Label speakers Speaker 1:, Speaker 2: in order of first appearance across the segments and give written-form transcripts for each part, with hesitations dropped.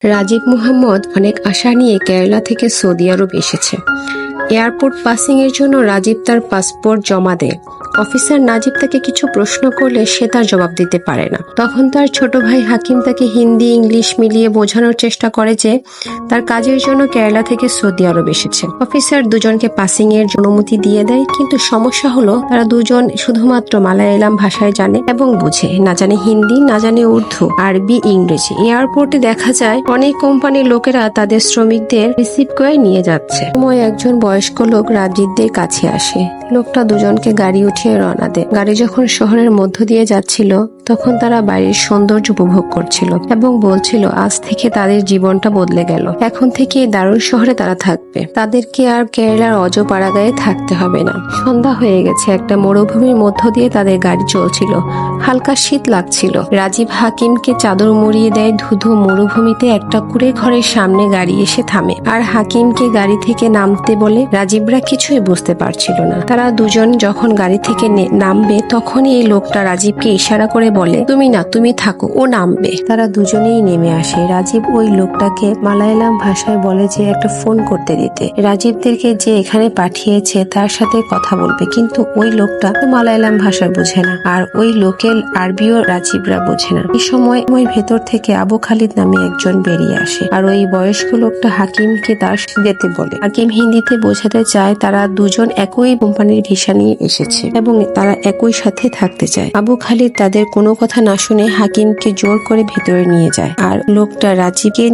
Speaker 1: রাজীব মুহাম্মদ অনেক আশা নিয়ে কেরালা থেকে সৌদি আরব এসেছে। এয়ারপোর্ট পাসিং এর জন্য রাজীব তার পাসপোর্ট জমা দেয়। অফিসার নাজিব তাকে কিছু প্রশ্ন করলে সে তার জবাব দিতে পারে না। তখন তার ছোট ভাই হাকিম তাকে হিন্দি ইংলিশ মিলিয়ে বোঝানোর চেষ্টা করে যে তার কাজের জন্য কেরালা থেকে সৌদি আরব এসেছে। অফিসার দুজনকে পাসিং এর অনুমতি দিয়ে দেয়, কিন্তু সমস্যা হলো তারা দুজন শুধুমাত্র মালায়ালাম ভাষায় জানে এবং বুঝে, না জানে হিন্দি, না জানে উর্দু, আরবি, ইংরেজি। এয়ারপোর্টে দেখা যায় অনেক কোম্পানির লোকেরা তাদের শ্রমিকদের রিসিভ করে নিয়ে যাচ্ছে। সময় একজন বয়স্ক লোক রাজীবদের কাছে আসে। লোকটা দুজনকে গাড়ি উঠিয়ে রওনা দেয়। গাড়ি যখন শহরের মধ্য দিয়ে যাচ্ছিল তখন তারা বাড়ির সৌন্দর্য উপভোগ করছিল এবং বলছিল আজ থেকে তাদের জীবনটা বদলে গেল। এখন থেকে এই দারুণ শহরে তারা থাকবে, তাদেরকে আর কেরালার অজপাড়াগায়ে থাকতে হবে না। সন্ধ্যা হয়ে গেছে, একটা মরুভূমির মধ্য দিয়ে তাদের গাড়ি চলছিল। হালকা শীত লাগছিল। রাজীব হাকিমকে চাদর মুড়িয়ে দেয়। ধুধু মরুভূমিতে একটা কুড়ে ঘরের সামনে গাড়ি এসে থামে আর হাকিমকে গাড়ি থেকে নামতে বলে। রাজীবরা কিছুই বুঝতে পারছিল না। তারা দুজন যখন গাড়ি থেকে নামবে তখনই এই লোকটা রাজীবকে ইশারা করে বলে, তুমি না, তুমি থাকো, ও নামবে। তারা দুজনেই নেমে আসে। রাজীব ওই লোকটাকে মালায়ালাম ভাষায় বলে যে একটা ফোন করতে দিতে, রাজীবদেরকে যে এখানে পাঠিয়েছে তার সাথে কথা বলবে। কিন্তু ওই লোকটা মালায়ালাম ভাষা বোঝে না, আর ওই লোকেল আরবিও রাজীবরা বোঝে না। এই সময় ওই ভেতর থেকে আবু খালিদ নামে একজন বেরিয়ে আসে আর ওই বয়স্ক লোকটা হাকিমকে তার যেতে বলে। হাকিম হিন্দিতে বোঝাতে চায় তারা দুজন একই কোম্পানির ভিসা নিয়ে এসেছে এবং তারা একই সাথে থাকতে চায়। আবু খালিদ তাদের কোনো কথা না শুনে হাকিমকে জোর করে ভেতরে নিয়ে যায় আর লোকটা রাজীবকে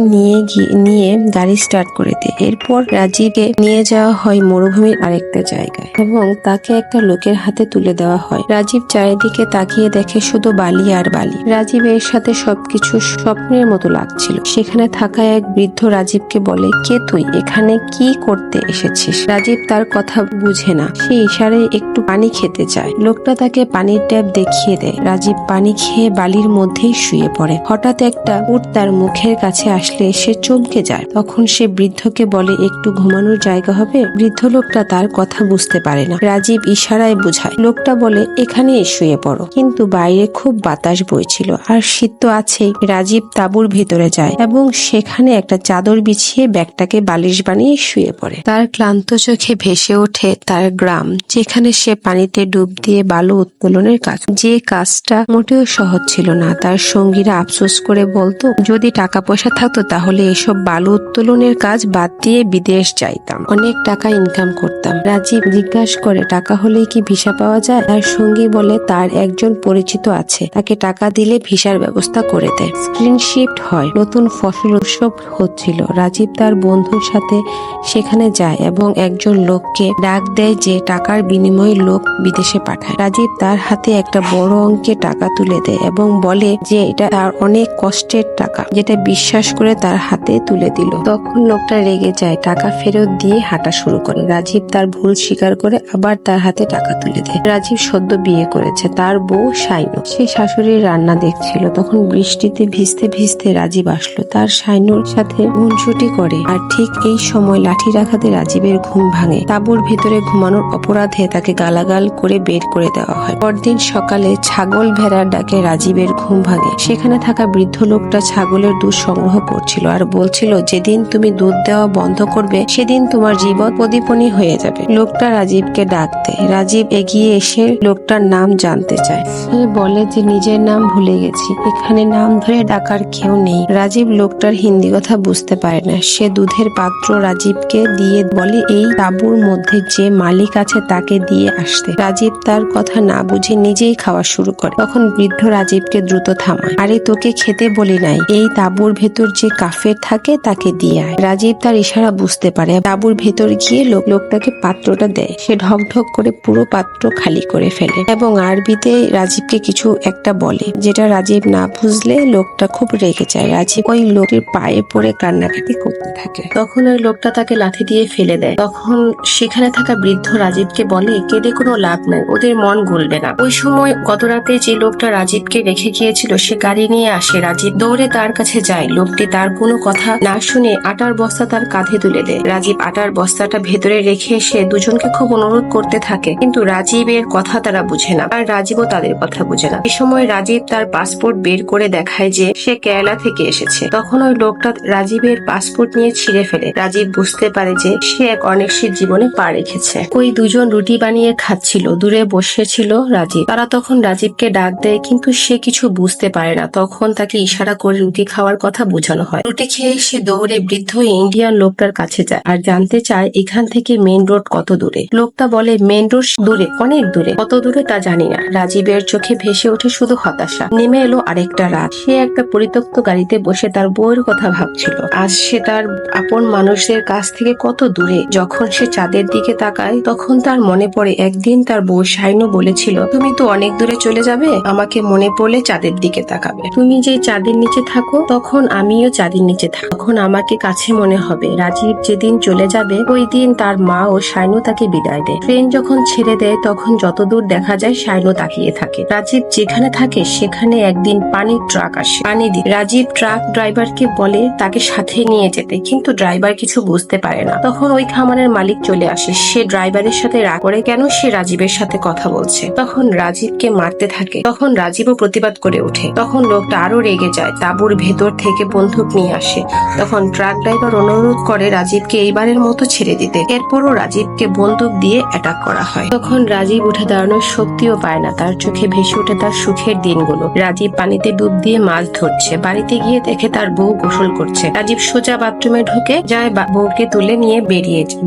Speaker 1: নিয়ে গাড়ি স্টার্ট করে দেয়। এরপর রাজীবকে নিয়ে যাওয়া হয় মরুভূমির আরেকটা জায়গায় এবং তাকে একটা লোকের হাতে তুলে দেওয়া হয়। রাজীব চারিদিকে তাকিয়ে দেখে শুধু বালি আর বালি। রাজীবের সাথে সবকিছু স্বপ্নের মতো লাগছিল। সেখানে থাকা এক বৃদ্ধ রাজীবকে বলে, কে তুই, এখানে কি করতে এসেছিস? রাজীব তার কথা বুঝে না। সে ইশারায় একটু পানি খেতে চায়। লোকটা তাকে পানির ট্যাপ দেখিয়ে দেয়। রাজীব পানি খেয়ে বালির মধ্যেই শুয়ে পড়ে। হঠাৎ একটা উট তার মুখের কাছে আসলে সে চমকে যায়। তখন সে বৃদ্ধকে বলে, একটু ঘুমানোর জায়গা হবে? বৃদ্ধ লোকটা তার কথা বুঝতে পারে না। রাজীব ইশারায় বোঝায়। লোকটা বলে, এখানে শুয়ে পড়ো। কিন্তু বাইরে খুব বাতাস বইছিল আর শীত তো আছেই। রাজীব তাঁবুর ভেতরে যায় এবং সেখানে একটা চাদর বিছিয়ে ব্যাগটাকে বালিশ বানিয়ে শুয়ে পড়ে। তার ক্লান্ত চোখে ভেসে ওঠে তার গ্রাম, যেখানে সে পানিতে ডুব দিয়ে বালু উত্তোলনের কাজ, যে কাজটা মোটেও সহজ ছিল না। তার সঙ্গীরা আফসোস করে বলতো, যদি টাকা পয়সা থাকতো তাহলে এসব বালু উত্তোলনের কাজ বাদ দিয়ে বিদেশ যাইতাম, অনেক টাকা ইনকাম করতাম। রাজীব জিজ্ঞাসা করে, টাকা হলেই কি ভিসা পাওয়া যায়? তার সঙ্গী বলে তার একজন পরিচিত আছে, তাকে টাকা দিলে ভিসার ব্যবস্থা করে দেয়। স্ক্রিন শিফট হয়। নতুন ফসল উৎসব হচ্ছিল। রাজীব তার বন্ধুর সাথে সেখানে যায় এবং একজন লোককে ডাক দেয় যে টাকার বিনিময়ে লোক বিদেশে পাঠায়। রাজীব তার হাতে একটা বড় অঙ্কের টাকা তুলে দেয় এবং বলে যে এটা তার অনেক কষ্টের টাকা, যেটা বিশ্বাস করে তার হাতে তুলে দিল। তখন লোকটা রেগে যায়, টাকা ফেরত দিয়ে হাঁটা শুরু করে। রাজীব তার ভুল স্বীকার করে আবার তার হাতে টাকা তুলে দেয়। রাজীব সদ্য বিয়ে করেছে। তার বউ শাইনু, সে শাশুড়ির রান্না দেখছিল। তখন বৃষ্টিতে ভিজতে ভিজতে রাজীব আসলো। তার শাইনুর সাথে খুনসুটি করে আর ঠিক এই সময় লাঠির আঘাতে রাজীবের ঘুম ভাঙে। তাঁবুর ভেতরে ঘুমানোর অপরাধে তাকে গালাগাল করে বের করে দেওয়া হয়। পরদিন সকালে ছাগল ভেড়ার ডাকে রাজীবের ঘুম ভাঙে। সেখানে থাকা বৃদ্ধ লোকটা ছাগলের দুধ সংগ্রহ করছিল আর বলছিল, যেদিন তুমি দুধ দেওয়া বন্ধ করবে সেদিন তোমার জীবন প্রদীপনী হয়ে যাবে। লোকটা রাজীবকে ডাক দেয়। রাজীব এগিয়ে এসে লোকটার নাম জানতে চায়। সে বলে যে নিজের নাম ভুলে গেছি, এখানে নাম ধরে ডাকার কেউ নেই। রাজীব লোকটার হিন্দি কথা বুঝতে পারে না। সে দুধের পাত্র রাজীবকে দিয়ে বলে, এই তাঁবুর মধ্যে যে মালিক আছে তাকে দিয়ে আসতে। রাজীব তার কথা না বুঝে নিজেই খাওয়া শুরু করে। তখন বৃদ্ধ রাজীবকে দ্রুত থামায়। আরে তোকে খেতে বলি নাই, এই তাঁবুর ভেতর যে কাফের থাকে তাকে দিয়ে আয়। রাজীব তার ইশারা বুঝতে পারে। তাঁবুর ভেতর গিয়ে লোকটাকে পাত্রটা দেয়। সে ঢক ঢক করে পুরো পাত্র খালি করে ফেলে এবং আরবিতে রাজীবকে কিছু একটা বলে, যেটা রাজীব না বুঝলে লোকটা খুব রেগে যায়। রাজীব ওই লোকটির পায়ে পড়ে কান্নাকাটি করতে থাকে। তখন ওই লোকটা তাকে লাথি দিয়ে ফেলে দেয়। তখন সেখানে থাকা বৃদ্ধ রাজীবকে বলে, কেঁদে কোনো লাভ নাই, ওদের মন গলবে না। ওই সময় গত রাতে যে লোকটা লোকটা রাজীবকে রেখে গিয়েছিল সে গাড়ি নিয়ে আসে। রাজীব দৌড়ে তার কাছে যায়। লোকটি তার কোনো কথা না শুনে আটার বস্তা তার কাঁধে তুলে দেয়। রাজীব আটার বস্তাটা ভেতরে রেখে এসে দুজনকে খুব অনুরোধ করতে থাকে, কিন্তু রাজীবের কথা তারা বুঝে না আর রাজীবও তাদের কথা বুঝে না। এই সময় রাজীব তার পাসপোর্ট বের করে দেখায় যে সে কেরালা থেকে এসেছে। তখন ওই লোকটা রাজীবের পাসপোর্ট নিয়ে ছিঁড়ে ফেলে। রাজীব বুঝতে পারে যে সে এক অনিশ্চিত জীবনে পা রেখেছে। ওই দুজন রুটি বানিয়ে খাচ্ছিল, দূরে বসেছিল রাজীব। তারা তখন রাজীবকে ডাক দেয়, কিন্তু সে কিছু বুঝতে পারে না। তখন তাকে ইশারা করে রুটি খাওয়ার কথা বোঝানো হয়। রুটি খেয়ে সে দৌড়ে বৃদ্ধ ইন্ডিয়ান লোকটার কাছে যায় আর জানতে চায় এখান থেকে মেইন রোড কত দূরে। লোকটা বলে মেইন রোড দূরে, অনেক দূরে, কত দূরে তা জানি না। রাজীবের চোখে ভেসে ওঠে শুধু হতাশা। নেমে এলো আরেকটা রাত। সে একটা পরিত্যক্ত গাড়িতে বসে তার বউয়ের কথা ভাবছিল। আজ সে তার আপন মানুষদের কাছ থেকে কত দূরে। যখন সে চাঁদের দিকে তাকায় তখন তার মনে পড়ে একদিন তার বউ শাইনু বলেছিল, তুমি তো অনেক দূরে চলে যাবে, আমাকে মনে পড়লে চাঁদের দিকে তাকাবে। তুমি যে চাঁদের নিচে থাকো তখন আমিও চাঁদের নিচে থাকো, তখন আমাকে কাছে মনে হবে। রাজীব যেদিন চলে যাবে ওই দিন তার মা ও শাইনু তাকে বিদায় দেয়। ট্রেন যখন ছেড়ে দেয় তখন যতদূর দেখা যায় শাইনু তাকিয়ে থাকে। রাজীব যেখানে থাকে সেখানে একদিন পানির ট্রাক আসে পানি দিয়ে। রাজীব ট্রাক ড্রাইভারকে বলে তাকে সাথে নিয়ে যেতে, কিন্তু ড্রাইভার কিছু বুঝতে পারে না। তখন ওই খামারের মালিক চলে আসে। সে ড্রাইভারের সাথে রাগ করে কেন সে রাজীবের সাথে কথা বলছে। তখন রাজীবকে মারতে থাকে। তখন রাজীবও প্রতিবাদ করে ওঠে। তখন লোকটা আরো রেগে যায়, তাঁবুর ভেতর থেকে বন্দুক নিয়ে আসে। তখন ট্রাক ড্রাইভার অনুরোধ করে রাজীবকে এইবারের মতো ছেড়ে দিতে। এরপরও রাজীবকে বন্দুক দিয়ে অ্যাটাক করা হয়। তখন রাজীব উঠে দাঁড়ানোর শক্তিও পায় না। তার চোখে ভেসে ওঠে তার সুখের দিনগুলো। রাজীব পানিতে ডুব দিয়ে মাছ ধরছে। বাড়িতে গিয়ে দেখে তার বউ গোসল করছে। রাজীব সোজা বাথরুমে ঢুকে যায়, বউকে তুলে নিয়ে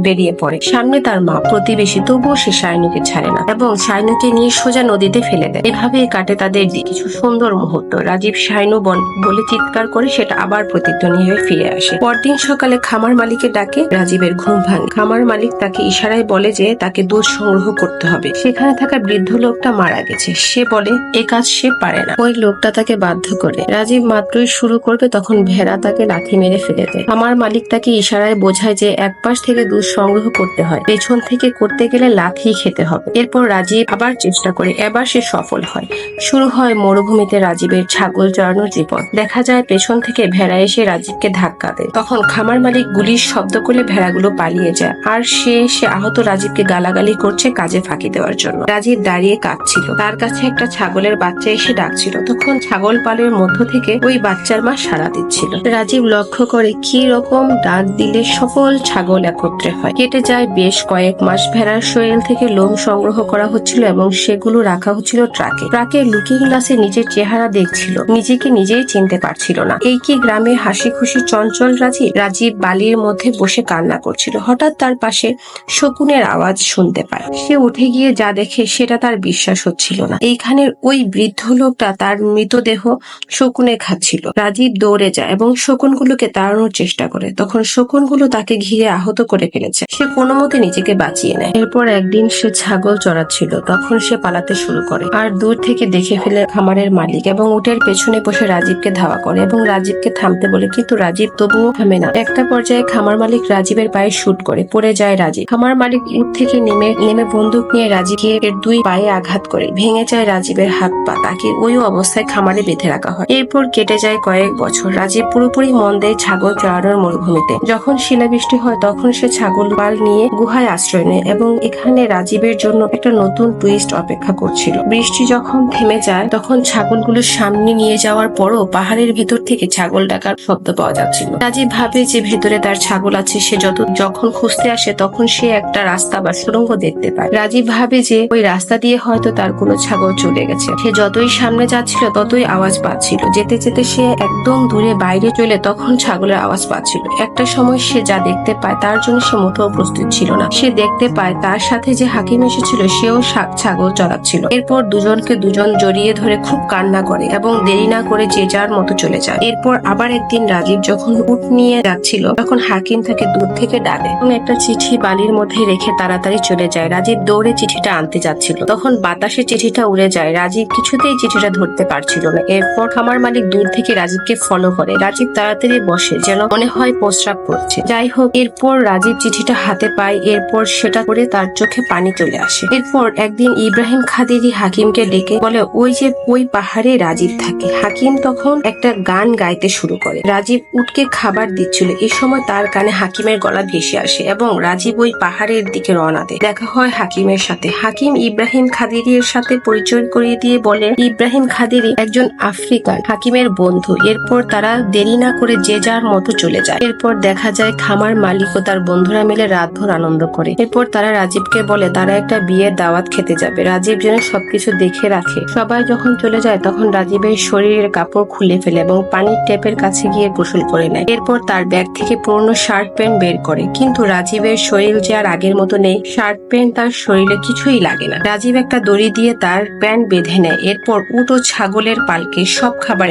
Speaker 1: বেরিয়ে পড়ে। সামনে তার মা, প্রতিবেশী, তবুও সে শাইনুকে ছাড়ে না এবং শাইনুকে নিয়ে সোজা নদীতে ফেলে দেয়। এভাবেই কাটে তাদের কিছু সুন্দর মুহূর্ত। রাজীব শাইনু বলে চিৎকার করে সেটা আবার প্রতিধ্বনি হয়ে ফিরে আসে। পরদিন সকালে খামার মালিকে ডাকে। রাজীবের ঘুম ভাঙে। খামার মালিক তাকে ইশারায় বলে যে তাকে দুধ সংগ্রহ করতে হবে। সেখানে থাকা বৃদ্ধ লোকটা মারা গেছে। সে বলে এ কাজ সে পারে না। ওই লোকটা তাকে বাধ্য করে। রাজীব মাত্রই শুরু করবে তখন ভেড়া তাকে লাথি মেরে ফেলে দেয়। খামার মালিক তাকে ইশারায় বোঝায় যে এক পাশ থেকে দুধ সংগ্রহ করতে হয়, পেছন থেকে করতে গেলে লাথি খেতে হবে। এরপর রাজীব আবার চেষ্টা করে। এবার সে সফল হয়। শুরু হয় মরুভূমিতে রাজীবের ছাগল চড়ানোর জীবন। দেখা যায় পেছন থেকে ভেড়া এসে রাজীবকে ধাক্কা দেয়। তখন খামার মালিক গুলির শব্দ করলে ভেড়াগুলো পালিয়ে যায় আর সে আহত রাজীবকে গালাগালি করছে কাজে ফাঁকি দেওয়ার জন্য। রাজীব দাঁড়িয়ে কাঁদছিল। তার কাছে একটা ছাগলের বাচ্চা এসে ডাকছিল। তখন ছাগল পালের মধ্য থেকে ওই বাচ্চার মা সাড়া দিচ্ছিল। রাজীব লক্ষ্য করে কি রকম ডাক দিলে সকল ছাগল একত্রে হয়। কেটে যায় বেশ কয়েক মাস। ভেড়ার শরীর থেকে লোম সংগ্রহ করা হচ্ছিল এবং সেগুলো রাখা হচ্ছিল ট্রাকে। ট্রাকের লুকিং গ্লাসে নিজের চেহারা দেখছিল। নিজেকে নিজেই চিনতে পারছিল না। এই কি গ্রামে হাসি খুশি চঞ্চল রাজীব? রাজীব বালির মধ্যে বসে কান্না করছিল। হঠাৎ তার পাশে শকুনের আওয়াজ শুনতে পায়। সে উঠে গিয়ে যা দেখে সেটা তার বিশ্বাস হচ্ছিল না। এইখানের ওই বৃদ্ধ লোকটা তার মৃতদেহ শকুনে খাচ্ছিল। রাজীব দৌড়ে যায় এবং শকুনগুলোকে তাড়ানোর চেষ্টা করে। তখন শকুনগুলো তাকে ঘিরে আহত করে ফেলেছে। সে কোনো মতে নিজেকে বাঁচিয়ে নেয়। এরপর একদিন সে ছাগল চড়াচ্ছিল। তখন সে পালাতে শুরু করে আর দূর থেকে দেখে ফেলে খামারের মালিক এবং উটের পেছনে বসে রাজীবকে ধাওয়া করে এবং রাজীবকে থামতে বলে, কিন্তু রাজীব তবুও থামে না। একটা পর্যায়ে খামার মালিক রাজীবের পায়ে শুট করে। পড়ে যায় রাজীব। খামার মালিক উট থেকে নেমে বন্দুক নিয়ে রাজীবকে এর দুই পায়ে আঘাত করে। ভেঙে যায় রাজীবের হাত পা। তাকে ওই অবস্থায় খামারে বেঁধে রাখা হয়। এরপর কেটে যায় কয়েক বছর। রাজীব পুরোপুরি মন দেয় ছাগল চড়ানোর মরুভূমিতে। যখন শিলাবৃষ্টি হয় তখন সে ছাগল পাল নিয়ে গুহায় আশ্রয় নেয় এবং এখানে রাজীবের জন্য একটা নতুন টুইস্ট অপেক্ষা করছিল। বৃষ্টি যখন থেমে যায় তখন ছাগলগুলো সামনে নিয়ে যাওয়ার পরও পাহাড়ের ভেতর থেকে ছাগল ডাকার শব্দ পাওয়া যাচ্ছিল। রাজীব ভাবে যে ভেতরে তার ছাগল আছে। সে যখন খুঁজতে আসে তখন সে একটা রাস্তা বা সুড়ঙ্গ দেখতে পায়। রাজীব ভাবে যে ওই রাস্তা দিয়ে হয়তো তার কোনো ছাগল চলে গেছে। সে যতই সামনে যাচ্ছিল ততই আওয়াজ পাচ্ছিল। যেতে যেতে সে একদম দূরে বাইরে চলে তখন ছাগলের আওয়াজ পাচ্ছিল। একটা সময় সে যা দেখতে পায় তার জন্য সে মোটেও প্রস্তুত ছিল না। সে দেখতে পায় তার সাথে যে হাকিম এসেছিল সেও ছাগল চড়াচ্ছিল। এরপর দুজনকে দুজন জড়িয়ে ধরে খুব কান্না করে এবং দেরি না করে যে যার মতো চলে যায়। এরপর আবার একদিন রাজীব যখন উট নিয়ে যাচ্ছিল তখন হাকিম তাকে দূর থেকে ডাকে এবং একটা চিঠি বালির মধ্যে রেখে তাড়াতাড়ি চলে যায়। রাজীব দৌড়ে চিঠিটা আনতে যাচ্ছিল। তখন বাতাসে চিঠিটা উড়ে যায়। রাজীব কিছুতেই চিঠিটা ধরতে পারছিল না। এরপর খামার মালিক দূর থেকে রাজীবকে ফলো করে। রাজীব তাড়াতাড়ি বসে, যেন মনে হয় প্রস্রাব করছে। যাই হোক, এরপর রাজীব চিঠিটা হাতে পায়। এরপর সেটা করে তার চোখে পানি চলে আসে। এরপর একদিন ইব্রাহিম খাদিরি হাকিমকে ডেকে বলে, ওই পাহাড়ে রাজীব থাকে। হাকিম তখন একটা গান গাইতে শুরু করে। রাজীব উটকে খাবার দিচ্ছিল। এই সময় তার কানে হাকিমের গলা ভেসে আসে এবং রাজীব ওই পাহাড়ের দিকে রওনা দেয়। দেখা হয় হাকিমের সাথে। হাকিম ইব্রাহিম খাদিরির সাথে পরিচয় করিয়ে দিয়ে বলে ইব্রাহিম খাদিরি একজন আফ্রিকান হাকিমের বন্ধু। এরপর তারা দেরি না করে যে যার মতো চলে যায়। এরপর দেখা যায় খামার মালিক ও তার বন্ধুরা মিলে রাতভর আনন্দ করে। এরপর তারা রাজীবকে বলে তারা একটা বিয়ের দাওয়াত খেতে যাবে। রাজীব যেন সবকিছু দেখে রাখে। সবাই যখন চলে যায় তখন রাজীবের শরীরের কাপড় খুলে ফেলে এবং পানির ট্যাপের কাছে গিয়ে গোসল করে নেয়। এরপর তার ব্যাগ থেকে পুরনো শার্ট প্যান্ট বের করে, কিন্তু রাজীবের শরীর যে আর আগের মতো নেই। শার্ট প্যান্ট তার শরীরে কিছুই লাগে না। রাজীব একটা দড়ি দিয়ে তার প্যান্ট বেঁধে নেয়। এরপর উট ও ছাগলের পালকে সব খাবার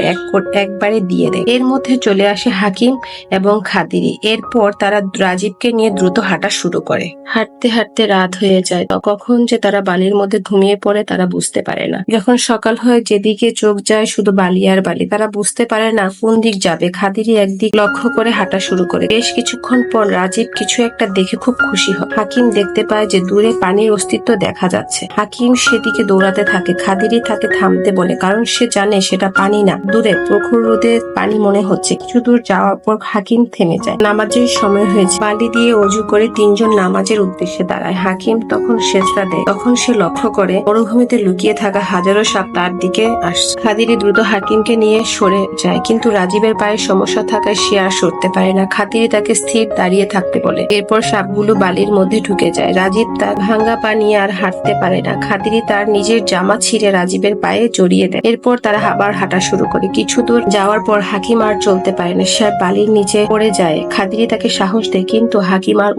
Speaker 1: একবারে দিয়ে দেয়। এর মধ্যে চলে আসে হাকিম এবং খাদিরি। এরপর তারা রাজীবকে নিয়ে দ্রুত হাঁটা শুরু করে। হাঁটতে হাঁটতে রাত হয়ে যায়। কখন যে তারা বালির মধ্যে ঘুমিয়ে পড়ে তারা বুঝতে পারে না। যখন সকাল হয় যেদিকে চোখ যায় শুধু বালি আর বালি। তারা বুঝতে পারে না কোন দিক যাবে। খাদিরি একদিক লক্ষ্য করে হাঁটা শুরু করে। বেশ কিছুক্ষণ পর রাজীব কিছু একটা দেখে খুব খুশি হয়। হাকিম দেখতে পায় যে দূরে পানির অস্তিত্ব দেখা যাচ্ছে। হাকিম সেদিকে দৌড়াতে থাকে। খাদিরি তাকে থামতে বলে, কারণ সে জানে সেটা পানি না, দূরে প্রখর রোদে পানি মনে হচ্ছে। কিছু দূর যাওয়ার পর হাকিম থেমে যায়। নামাজের সময় হয়েছে। বালি দিয়ে অজু করে তিনজন নামাজের উদ্দেশ্যে দাঁড়ায়। হাকিম তখন সেজদা দেয়। তখন সে লক্ষ্য করে মরুভূমিতে লুকিয়ে থাকা হাজারো সাপ তার দিকে আসছে। খাদিরি দ্রুত হাকিমকে নিয়ে সরে যায়, কিন্তু রাজীবের পায়ে সমস্যা থাকায় সে আর সরতে পারে না। খাদিরি তাকে স্থির দাঁড়িয়ে থাকতে বলে। এরপর সাপগুলো বালির মধ্যে ঢুকে যায়। রাজীব তার ভাঙ্গা পা নিয়ে আর হাঁটতে পারে না। খাদিরি তার নিজের জামা ছিঁড়ে রাজীবের পায়ে জড়িয়ে দেয়। এরপর তারা আবার হাঁটা শুরু করে। কিছু দূর যাওয়ার পর হাকিম আর চলতে পারে না। সে বালির নিচে পড়ে যায়। খাদিরি তাকে সাহস দেয়, কিন্তু হাকিম আর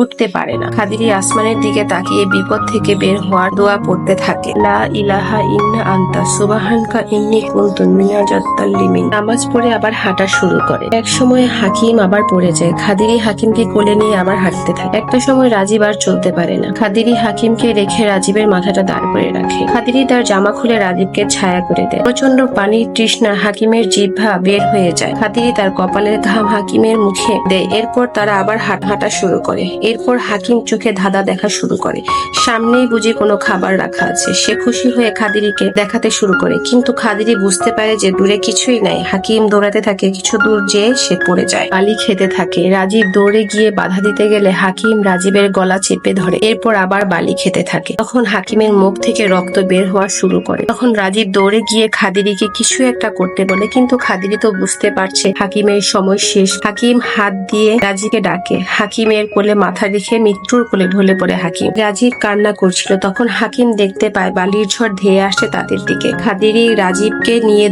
Speaker 1: উঠতে পারে না। খাদিরি আসমানের দিকে তাকিয়ে বিপদ থেকে বের হওয়ার দোয়া পড়তে থাকে। লা ইলাহা ইল্লা আনতা সুবহানাকা ইন্নী কুনতু মিনাজ জালিমিন। নামাজ পড়ে আবার হাঁটা শুরু করে। এক সময় হাকিম আবার পড়ে যায়। খাদিরি হাকিমকে কোলে নিয়ে আবার হাঁটতে থাকে। একটা সময় রাজীব আর চলতে পারে না। খাদিরি হাকিমকে রেখে রাজীবের মাথাটা দাঁড় করে রাখে। খাদিরি তার জামা খুলে রাজীবকে ছায়া করে দেয়। প্রচন্ড পানির তৃষ্ণা হাকিমের জিহ্বা বের হয়ে যায়। খাদিরি তার কপালের ঘাম হাকিমের মুখে দেয়। এরপর তারা আবার হাঁটা শুরু করে। এরপর হাকিম চোখে ধাঁধা দেখা শুরু করে। সামনেই বুঝি কোনো খাবার রাখা আছে। সে খুশি হয়ে খাদিরিকে দেখাতে শুরু করে, কিন্তু খাদিরি বুঝতে পারে যে দূরে কিছুই নাই। হাকিম দৌড়াতে থাকে। কিছু দূর যেয়ে সে পড়ে যায়। বালি খেতে থাকে। রাজীব দৌড়ে গিয়ে বাধা দিতে গেলে হাকিম রাজীবের গলা চেপে ধরে। এরপর আবার বালি খেতে থাকে। তখন হাকিমের মুখ থেকে রক্ত বের হওয়া শুরু করে। তখন রাজীব দৌড়ে গিয়ে খাদিরিকে কিছু একটা করতে বলে, কিন্তু খাদিরি তো বুঝতে পারছে হাকিমের সময় শেষ। হাকিম হাত দিয়ে রাজীবকে ডাকে। হাকিমের কোলে মাথা রেখে মৃত্যুর কোলে ঢলে পড়ে হাকিম। রাজীব কান্না করছিল। তখন হাকিম দেখতে পায় বালির ঝড় ধেয়ে আসে তাদের দিকে। খাদিরি রাজীবকে নিয়ে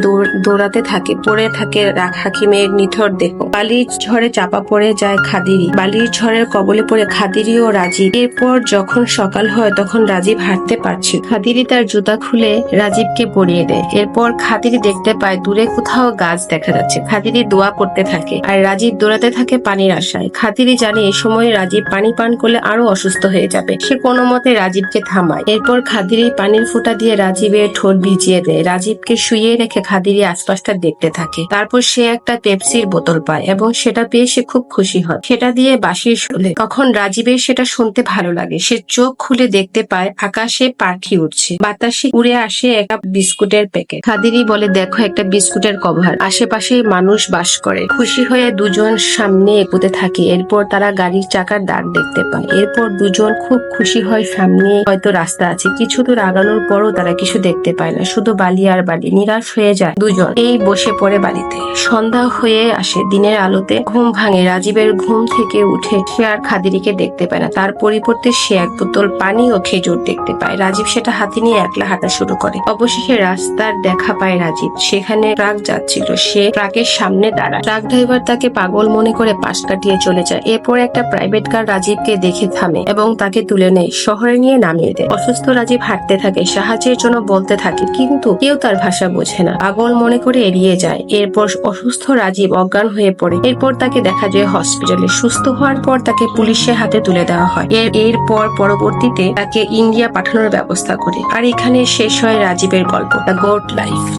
Speaker 1: দৌড়াতে থাকে। পড়ে থাকে হাকিমের নিথর দেহ। বালির ঝড়ে চাপা পড়ে যায় খাদিরি। বালির ঝড়ের কবলে পড়ে খাদিরি ও রাজীব। এরপর যখন সকাল হয় তখন রাজীব হাঁটতে পারছিল। খাদিরি তার জুতা খুলে রাজীবকে পরিয়ে দেয়। এরপর খাদিরি দেখতে পায় দূরে কোথাও গাছ দেখা যাচ্ছে। খাদিরি দোয়া করতে থাকে আর রাজীব দৌড়াতে থাকে পানির আশায়। খাদিরি জানে এই সময় রাজীব পানি পান করলে আরো অসুস্থ হয়ে যাবে। সে কোনো মতে রাজীবকে থামায়। এরপর খাদিরি পানির ফুটা দিয়ে রাজীবের ঠোঁট ভিজিয়ে দেয়। রাজীবকে শুইয়ে রেখে খাদিরি আশপাশটা দেখতে থাকে। তারপর সে একটা পেপসির বোতল পায় এবং সেটা পেয়ে সে খুব খুশি হয়। সেটা দিয়ে বাঁশি শোনে। তখন রাজীবের সেটা শুনতে ভালো লাগে। সে চোখ খুলে দেখতে পায় আকাশে পাখি উঠছে। বাতাসে উড়ে আসে একটা বিস্কুটের প্যাকেট। খাদিরি বলে, দেখো একটা বিস্কুটের কভার। আশেপাশে মানুষ বাস করে। খুশি হয়ে দুজন সামনে এগোতে থাকে। এরপর তারা গাড়ির চাকার দাগ দেখতে পায়। এরপর দুজন খুব খুশি হয়, সামনে হয়তো রাস্তা আছে। কিছু দূর আগানোর পরও তারা কিছু দেখতে পায় না, শুধু বালি আর বালি। নিরাশ হয়ে যায় দুজন। এই বসে পড়ে বাড়িতে। সন্ধ্যা হয়ে আসে। দিনের আলোতে ঘুম ভাঙে। রাজীবের ঘুম থেকে উঠে সে আর খাদিরিকে দেখতে পায় না। তার পরিবর্তে সে এক বোতল পানি ও খেজুর দেখতে পায়। রাজীব সেটা হাতে নিয়ে একলা হাঁটা শুরু করে। অবশেষে রাস্তার দেখা পায় রাজীব। সেখানে ট্রাক যাচ্ছিল। সে ট্রাকের সামনে দাঁড়ায়। ট্রাক ড্রাইভার তাকে পাগল মনে করে পাশ কাটিয়ে চলে যায়। এরপর একটা প্রাইভেট কার রাজীবকে দেখে থামে এবং তাকে তুলে নেয়, শহরে নিয়ে নামিয়ে দেয়। অসুস্থ রাজীব হাঁটতে থাকে, সাহায্যের জন্য বলতে থাকে, কিন্তু কেউ তার ভাষা বোঝে না। পাগল মনে করে এড়িয়ে যায়। এরপর অসুস্থ রাজীব অজ্ঞান হয়ে পড়ে। এরপর তাকে দেখা যায় হসপিটালে। সুস্থ হওয়ার পর তাকে পুলিশের হাতে তুলে দেওয়া হয়। এরপর পরবর্তীতে তাকে ইন্ডিয়া পাঠানোর ব্যবস্থা করে। আর এখানে শেষ হয় রাজীবের গল্প, দ্য গোট লাইফ।